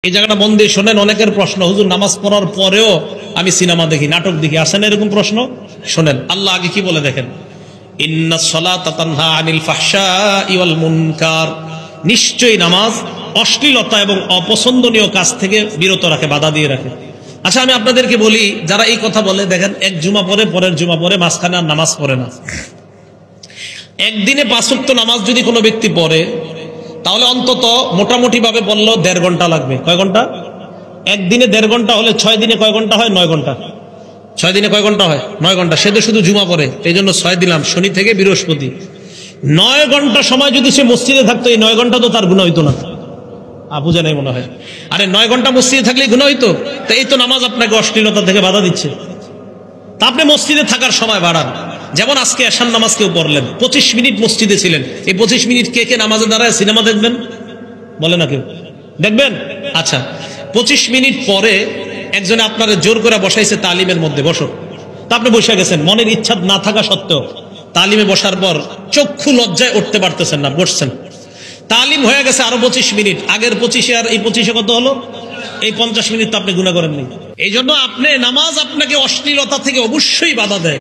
এই জায়গাটা মন দিয়ে শোনেন। অনেকের প্রশ্ন, হুজুর নামাজ পড়ার পরেও আমি সিনেমা দেখি, নাটক দেখি, আসেন এরকম প্রশ্ন? শোনেন আল্লাহ আগে কি বলে দেখেন, ইন্নাস সালাতা তানহা আনিল ফাহশাই ওয়াল মুনকার, নিশ্চয়ই নামাজ অশ্লীলতা এবং অপছন্দনীয় কাজ থেকে বিরত রাখে, বাধা দিয়ে রাখে। আচ্ছা আমি আপনাদেরকে বলি, যারা এই কথা বলে দেখেন এক জুমা পরে, পরের জুমা পরে, মাঝখানে আর নামাজ পড়ে না। একদিনে 5 ওয়াক্ত নামাজ যদি কোনো ব্যক্তি পড়ে, তাহলে অন্তত মোটামুটি ভাবে বললো 1.5 ঘন্টা লাগবে। কয় ঘন্টা? একদিনে 1.5 ঘন্টা হলে 6 দিনে কয় ঘন্টা হয়? 9 ঘন্টা। 6 দিনে কয় ঘন্টা হয়? 9 ঘন্টা। সে তো শুধু জুমা পড়ে, এই জন্য 6 দিলাম, শনি থেকে বৃহস্পতি। 9 ঘন্টা সময় যদি সে মসজিদে থাকতো, এই 9 ঘন্টা তো তার গুনাহ হইতো না। বুঝে নাই মনে হয়? আরে 9 ঘন্টা মসজিদে থাকলে গুনাহ হইতো? তো এই তো নামাজ আপনাকে অশ্লীলতা থেকে বাধা দিচ্ছে। তা আপনি মসজিদে থাকার সময় বাড়ান। যেমন আজকে এশার নামাজ কেউ পড়লেন, 25 মিনিট মসজিদে ছিলেন, এই 25 মিনিট কে কে নামাজে দাঁড়ায় সিনেমা দেখবেন? বলে না কেউ? দেখবেন? আচ্ছা 25 মিনিট পরে একজনে আপনারা জোর করে বসাইছে তালিমের মধ্যে, বসো। তা আপনি বসে গেছেন, মনের ইচ্ছা না থাকা সত্ত্বেও। তালিমে বসার পর চক্ষু লজ্জায় উঠতে পারতেছেন না, বসছেন। তালিম হয়ে গেছে আরো 25 মিনিট, আগের 25-এ আর এই 25-এ কত হলো? এই 50 মিনিট তো আপনি গুনাহ করেননি। এই জন্য আপনি নামাজ আপনাকে অশ্লীলতা থেকে অবশ্যই বাধা দেয়।